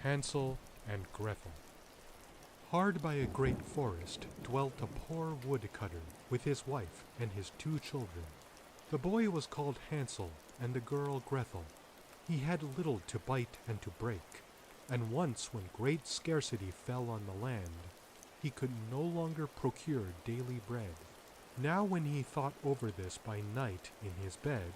Hansel and Grethel. Hard by a great forest dwelt a poor woodcutter with his wife and his 2 children. The boy was called Hansel and the girl Grethel. He had little to bite and to break, and once when great scarcity fell on the land, he could no longer procure daily bread. Now when he thought over this by night in his bed,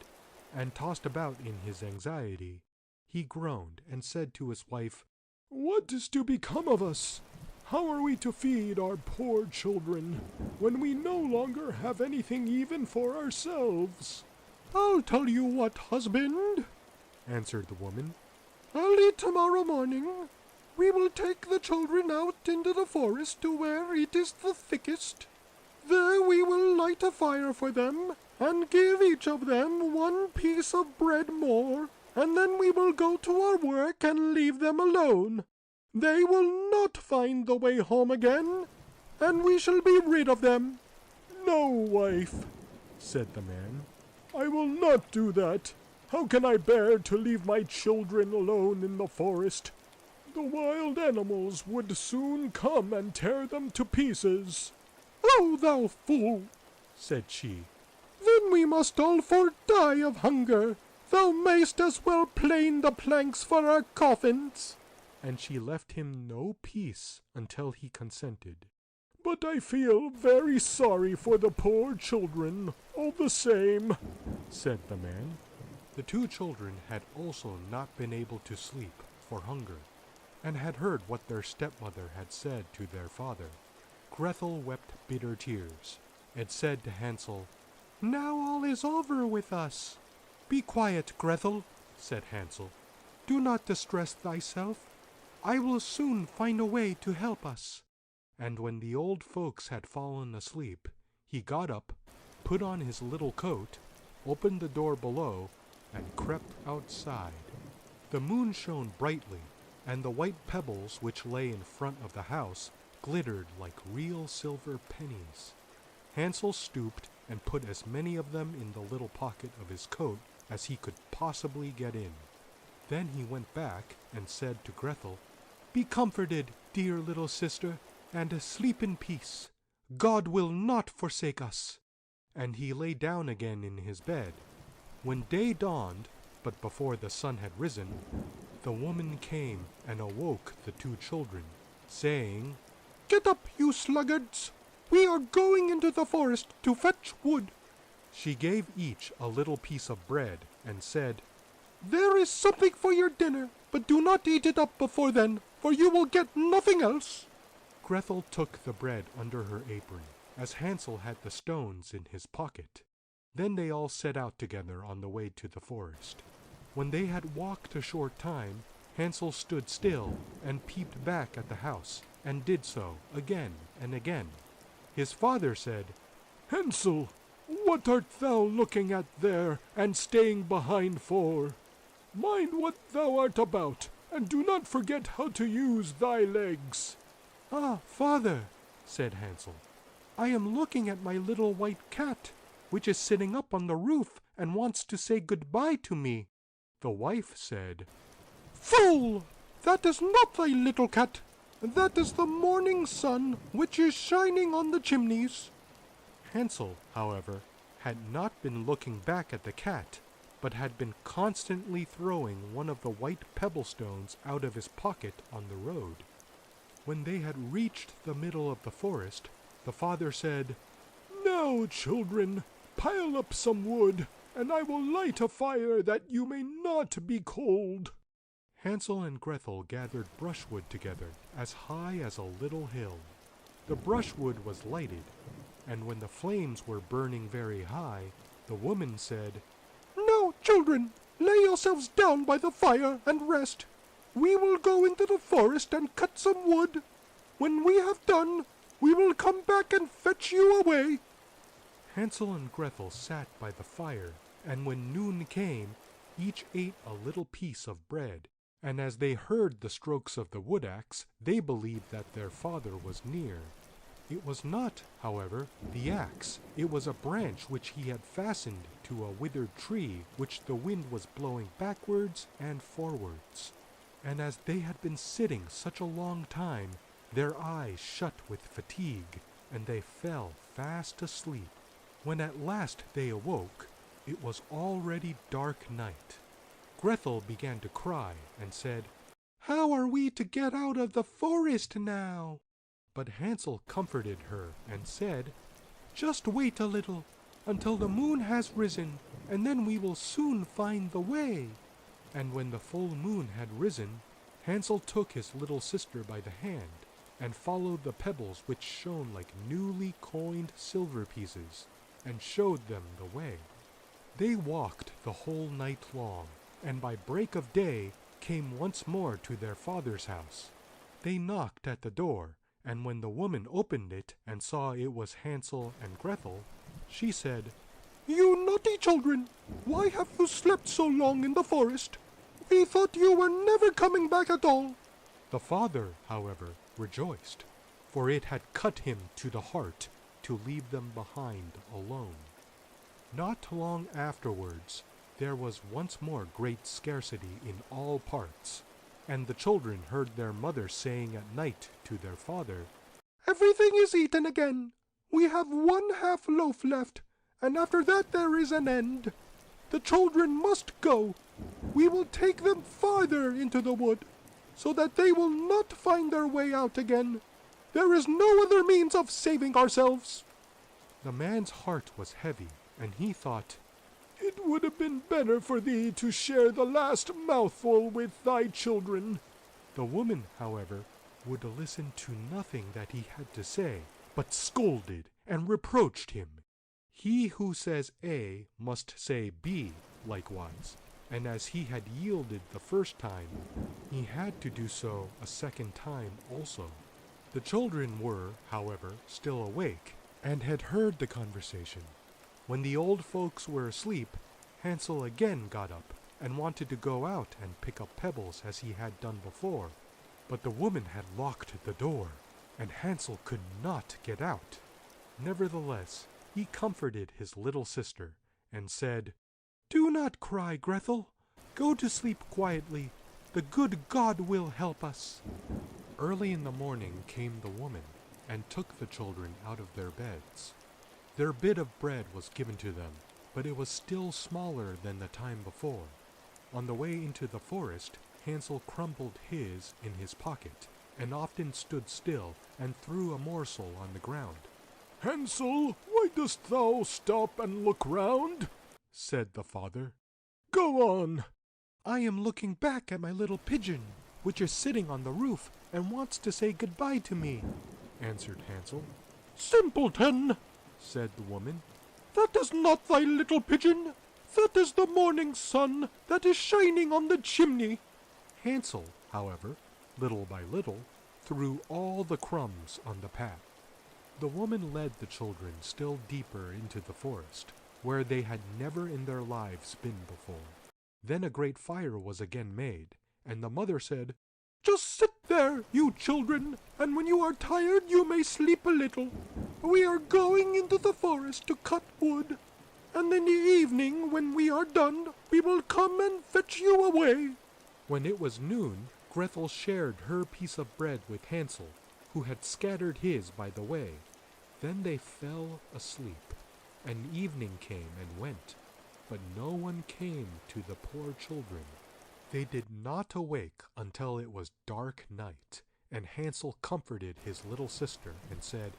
and tossed about in his anxiety, he groaned and said to his wife, "What is to become of us? How are we to feed our poor children when we no longer have anything even for ourselves?" "I'll tell you what, husband," answered the woman. "Early tomorrow morning we will take the children out into the forest to where it is the thickest. There we will light a fire for them and give each of them 1 piece of bread more, and then we will go to our work and leave them alone. They will not find the way home again, and we shall be rid of them." "No, wife," said the man. "I will not do that. How can I bear to leave my children alone in the forest? The wild animals would soon come and tear them to pieces." "Oh, thou fool," said she. "Then we must all 4 die of hunger. Thou mayst as well plane the planks for our coffins." And she left him no peace until he consented. "But I feel very sorry for the poor children, all the same," said the man. The 2 children had also not been able to sleep for hunger, and had heard what their stepmother had said to their father. Grethel wept bitter tears, and said to Hansel, "Now all is over with us." "Be quiet, Grethel," said Hansel. "Do not distress thyself. I will soon find a way to help us." And when the old folks had fallen asleep, he got up, put on his little coat, opened the door below, and crept outside. The moon shone brightly, and the white pebbles which lay in front of the house glittered like real silver pennies. Hansel stooped and put as many of them in the little pocket of his coat as he could possibly get in. Then he went back and said to Grethel, "Be comforted, dear little sister, and sleep in peace. God will not forsake us." And he lay down again in his bed. When day dawned, but before the sun had risen, the woman came and awoke the 2 children, saying, "Get up, you sluggards! We are going into the forest to fetch wood." She gave each a little piece of bread and said, "There is something for your dinner, but do not eat it up before then, for you will get nothing else." Grethel took the bread under her apron, as Hansel had the stones in his pocket. Then they all set out together on the way to the forest. When they had walked a short time, Hansel stood still and peeped back at the house, and did so again and again. His father said, "Hansel, what art thou looking at there and staying behind for? Mind what thou art about, and do not forget how to use thy legs." "Ah, father," said Hansel, "I am looking at my little white cat, which is sitting up on the roof and wants to say goodbye to me." The wife said, "Fool! That is not thy little cat. That is the morning sun which is shining on the chimneys." Hansel, however, had not been looking back at the cat, but had been constantly throwing one of the white pebble stones out of his pocket on the road. When they had reached the middle of the forest, the father said, "Now, children, pile up some wood, and I will light a fire that you may not be cold." Hansel and Grethel gathered brushwood together as high as a little hill. The brushwood was lighted, and when the flames were burning very high, the woman said, "Now, children, lay yourselves down by the fire and rest. We will go into the forest and cut some wood. When we have done, we will come back and fetch you away." Hansel and Grethel sat by the fire, and when noon came, each ate a little piece of bread. And as they heard the strokes of the wood axe, they believed that their father was near. It was not, however, the axe. It was a branch which he had fastened to a withered tree which the wind was blowing backwards and forwards. and as they had been sitting such a long time, their eyes shut with fatigue, and they fell fast asleep. When at last they awoke, it was already dark night. Grethel began to cry and said, "How are we to get out of the forest now?" But Hansel comforted her and said, "Just wait a little, until the moon has risen, and then we will soon find the way." And when the full moon had risen, Hansel took his little sister by the hand, and followed the pebbles which shone like newly coined silver pieces, and showed them the way. They walked the whole night long, and by break of day came once more to their father's house. They knocked at the door, and when the woman opened it and saw it was Hansel and Grethel, she said, "You naughty children, why have you slept so long in the forest? We thought you were never coming back at all." The father, however, rejoiced, for it had cut him to the heart to leave them behind alone. Not long afterwards, there was once more great scarcity in all parts, and the children heard their mother saying at night to their father, "Everything is eaten again. We have 1/2 loaf left, and after that there is an end. The children must go. We will take them farther into the wood, so that they will not find their way out again. There is no other means of saving ourselves." The man's heart was heavy, and he thought, "It would have been better for thee to share the last mouthful with thy children." The woman, however, would listen to nothing that he had to say, but scolded and reproached him. He who says A must say B likewise, and as he had yielded the first time, he had to do so a second time also. The children were, however, still awake, and had heard the conversation. When the old folks were asleep, Hansel again got up and wanted to go out and pick up pebbles as he had done before, but the woman had locked the door, and Hansel could not get out. Nevertheless, he comforted his little sister and said, "Do not cry, Grethel. Go to sleep quietly. The good God will help us." Early in the morning came the woman and took the children out of their beds. Their bit of bread was given to them, but it was still smaller than the time before. On the way into the forest, Hansel crumpled his in his pocket, and often stood still and threw a morsel on the ground. "Hansel, why dost thou stop and look round?" said the father. "Go on." "I am looking back at my little pigeon, which is sitting on the roof and wants to say goodbye to me," answered Hansel. "Simpleton," said the woman. "that is not thy little pigeon. That is the morning sun that is shining on the chimney." Hansel, however, little by little, threw all the crumbs on the path. The woman led the children still deeper into the forest, where they had never in their lives been before. Then a great fire was again made, and the mother said, "Just sit there, you children, and when you are tired you may sleep a little. We are going into the forest to cut wood, and in the evening, when we are done, we will come and fetch you away." When it was noon, Grethel shared her piece of bread with Hansel, who had scattered his by the way. Then they fell asleep, and evening came and went, but no one came to the poor children. They did not awake until it was dark night, and Hansel comforted his little sister and said,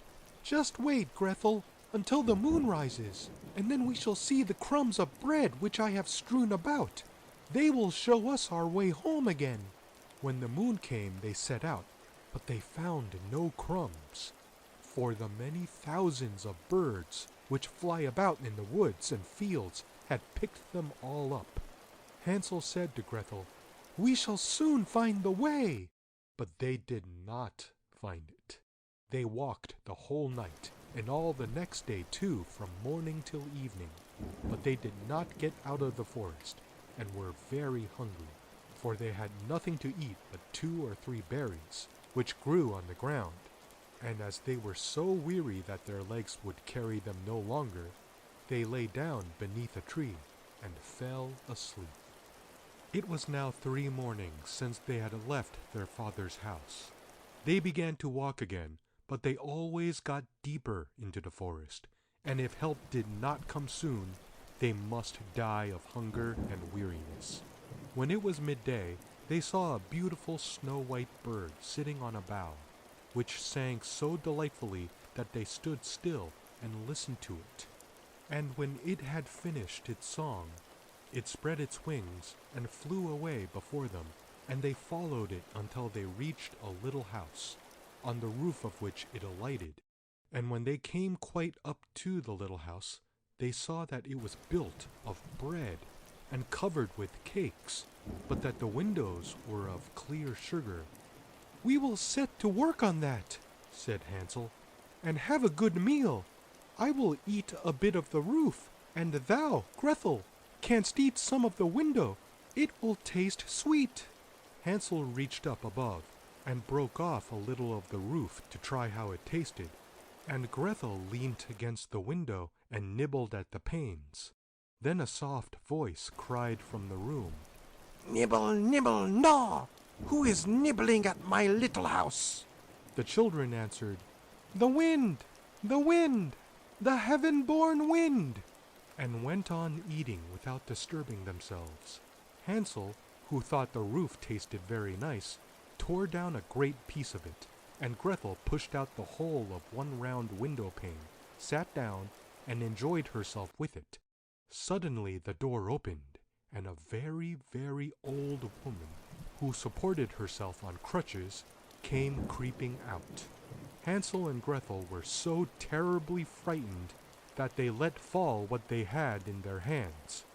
"Just wait, Grethel, until the moon rises, and then we shall see the crumbs of bread which I have strewn about. They will show us our way home again." When the moon came, they set out, but they found no crumbs, for the many thousands of birds which fly about in the woods and fields had picked them all up. Hansel said to Grethel, "We shall soon find the way." But they did not find it. They walked the whole night, and all the next day too, from morning till evening. But they did not get out of the forest, and were very hungry, for they had nothing to eat but 2 or 3 berries, which grew on the ground. And as they were so weary that their legs would carry them no longer, they lay down beneath a tree and fell asleep. It was now 3 mornings since they had left their father's house. They began to walk again, but they always got deeper into the forest, and if help did not come soon, they must die of hunger and weariness. When it was midday, they saw a beautiful snow-white bird sitting on a bough, which sang so delightfully that they stood still and listened to it. And when it had finished its song, it spread its wings and flew away before them, and they followed it until they reached a little house, on the roof of which it alighted. And when they came quite up to the little house, they saw that it was built of bread and covered with cakes, but that the windows were of clear sugar. "We will set to work on that," said Hansel, "and have a good meal. I will eat a bit of the roof, and thou, Grethel, canst eat some of the window. It will taste sweet." Hansel reached up above and broke off a little of the roof to try how it tasted, and Grethel leaned against the window and nibbled at the panes. Then a soft voice cried from the room, "Nibble, nibble, gnaw! Who is nibbling at my little house?" The children answered, "The wind! The wind! The heaven-born wind!" and went on eating without disturbing themselves. Hansel, who thought the roof tasted very nice, tore down a great piece of it, and Grethel pushed out the whole of one round window pane, sat down, and enjoyed herself with it. Suddenly the door opened, and a very, very old woman, who supported herself on crutches, came creeping out. Hansel and Grethel were so terribly frightened that they let fall what they had in their hands.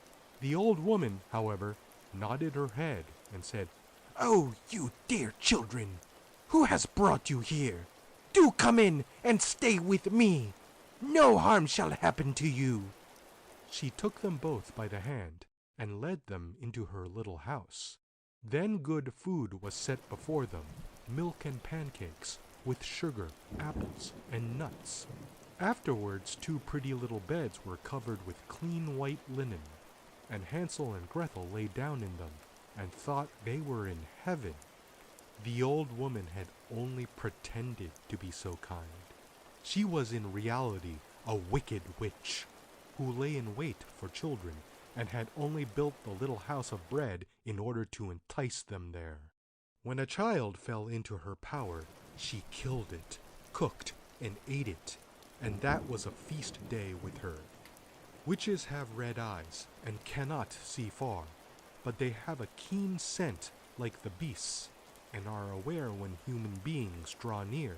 The old woman, however, nodded her head and said, "Oh, you dear children, who has brought you here? Do come in and stay with me. No harm shall happen to you." She took them both by the hand and led them into her little house. Then good food was set before them, milk and pancakes, with sugar, apples, and nuts. Afterwards 2 pretty little beds were covered with clean white linen, and Hansel and Grethel lay down in them and thought they were in heaven. The old woman had only pretended to be so kind. She was in reality a wicked witch, who lay in wait for children and had only built the little house of bread in order to entice them there. When a child fell into her power, she killed it, cooked, and ate it, and that was a feast day with her. Witches have red eyes and cannot see far, but they have a keen scent like the beasts, and are aware when human beings draw near.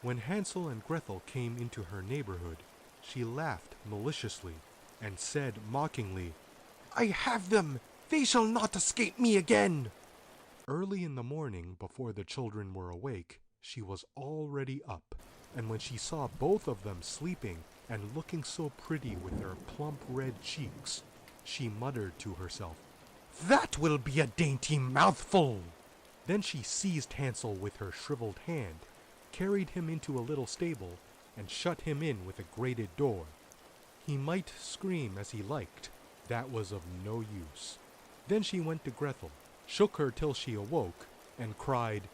When Hansel and Grethel came into her neighborhood, she laughed maliciously and said mockingly, "I have them! They shall not escape me again!" Early in the morning, before the children were awake, she was already up, and when she saw both of them sleeping and looking so pretty with their plump red cheeks, she muttered to herself, "That will be a dainty mouthful!" Then she seized Hansel with her shriveled hand, carried him into a little stable, and shut him in with a grated door. He might scream as he liked, that was of no use. Then she went to Grethel, shook her till she awoke, and cried,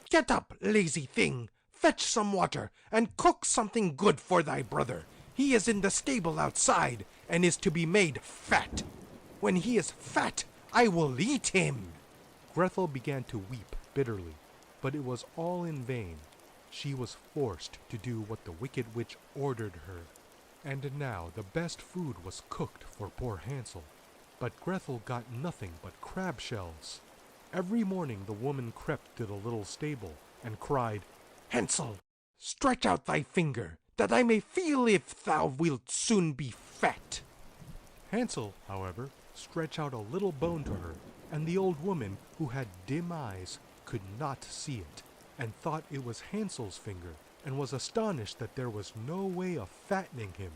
"Get up, lazy thing! Fetch some water, and cook something good for thy brother. He is in the stable outside, and is to be made fat. When he is fat, I will eat him." Grethel began to weep bitterly, but it was all in vain. She was forced to do what the wicked witch ordered her. And now the best food was cooked for poor Hansel, but Grethel got nothing but crab shells. Every morning the woman crept to the little stable and cried, "Hansel, stretch out thy finger, that I may feel if thou wilt soon be fat." Hansel, however, stretched out a little bone to her, and the old woman, who had dim eyes, could not see it, and thought it was Hansel's finger, and was astonished that there was no way of fattening him.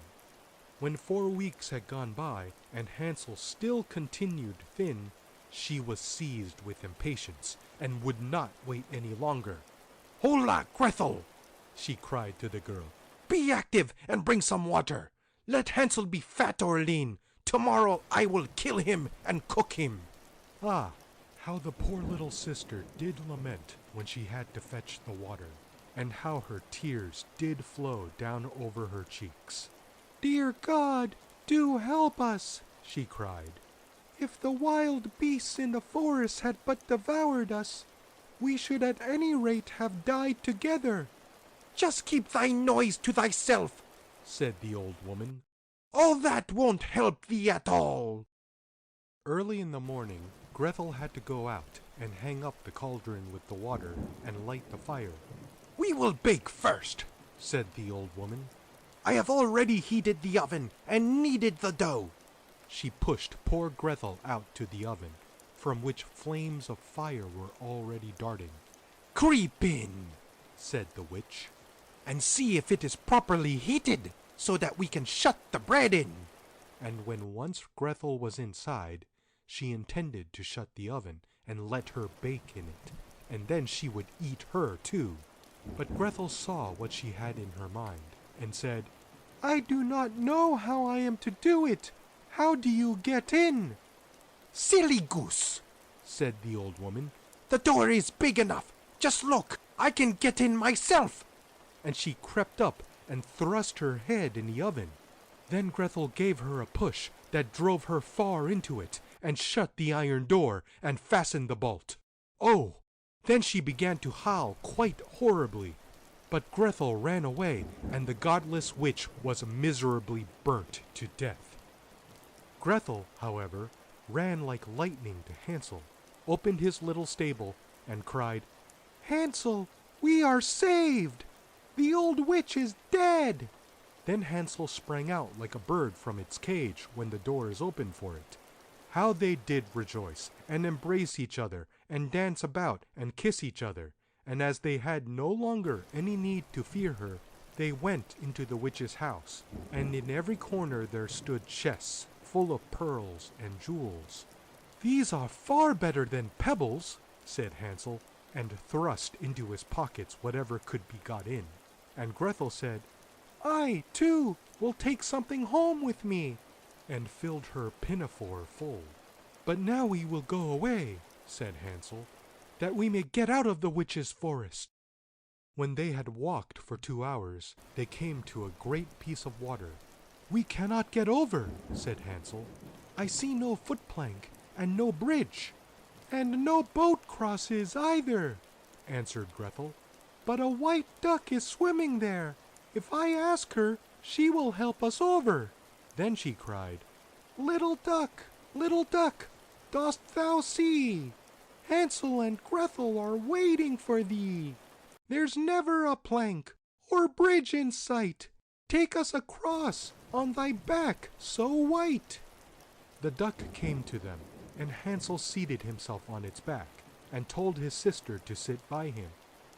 When 4 weeks had gone by, and Hansel still continued thin, she was seized with impatience, and would not wait any longer. "Hola, Grethel!" she cried to the girl. "Be active and bring some water. Let Hansel be fat or lean. Tomorrow I will kill him and cook him." "Ah, how the poor little sister did lament when she had to fetch the water, and how her tears did flow down over her cheeks. "Dear God, do help us," she cried. "If the wild beasts in the forest had but devoured us, we should at any rate have died together." "Just keep thy noise to thyself," said the old woman. "All that won't help thee at all." Early in the morning, Grethel had to go out and hang up the cauldron with the water and light the fire. "We will bake first," said the old woman. "I have already heated the oven and kneaded the dough." She pushed poor Grethel out to the oven, from which flames of fire were already darting. "Creep in," said the witch, "and see if it is properly heated, so that we can shut the bread in." and when once Grethel was inside, she intended to shut the oven and let her bake in it, and then she would eat her too. But Grethel saw what she had in her mind, and said, "I do not know how I am to do it. How do you get in?" "Silly goose," said the old woman. "The door is big enough. Just look, I can get in myself." And she crept up and thrust her head in the oven. Then Grethel gave her a push that drove her far into it, and shut the iron door and fastened the bolt. Oh! Then she began to howl quite horribly. But Grethel ran away, and the godless witch was miserably burnt to death. Grethel, however, ran like lightning to Hansel, opened his little stable, and cried, "Hansel, we are saved! The old witch is dead!" Then Hansel sprang out like a bird from its cage when the door is opened for it. How they did rejoice, and embrace each other, and dance about, and kiss each other, and as they had no longer any need to fear her, they went into the witch's house, and in every corner there stood chests full of pearls and jewels. "These are far better than pebbles," said Hansel, and thrust into his pockets whatever could be got in. And Grethel said, "I, too, will take something home with me," and filled her pinafore full. "But now we will go away," said Hansel, "that we may get out of the witch's forest." When they had walked for 2 hours, they came to a great piece of water. "We cannot get over," said Hansel. "I see no footplank and no bridge, and no boat crosses either," answered Grethel. "But a white duck is swimming there. If I ask her, she will help us over." Then she cried, Little duck, dost thou see? Hansel and Grethel are waiting for thee. There's never a plank or bridge in sight. Take us across on thy back so white." The duck came to them, and Hansel seated himself on its back, and told his sister to sit by him.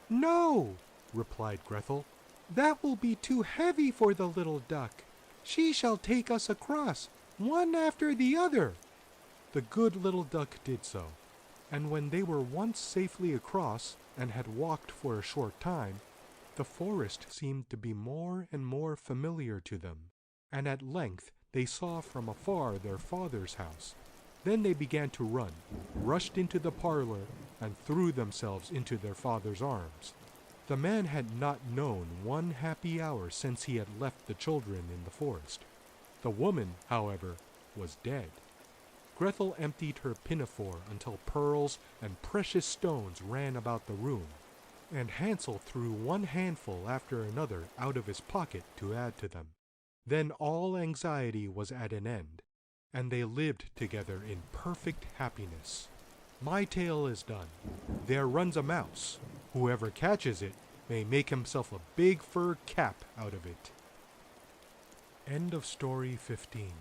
"No," replied Grethel, "that will be too heavy for the little duck. She shall take us across, one after the other." The good little duck did so, and when they were once safely across and had walked for a short time, the forest seemed to be more and more familiar to them, and at length they saw from afar their father's house. Then they began to run, rushed into the parlor, and threw themselves into their father's arms. The man had not known one happy hour since he had left the children in the forest. The woman, however, was dead. Grethel emptied her pinafore until pearls and precious stones ran about the room, and Hansel threw one handful after another out of his pocket to add to them. Then all anxiety was at an end, and they lived together in perfect happiness. My tale is done. There runs a mouse. Whoever catches it may make himself a big fur cap out of it. End of story 15.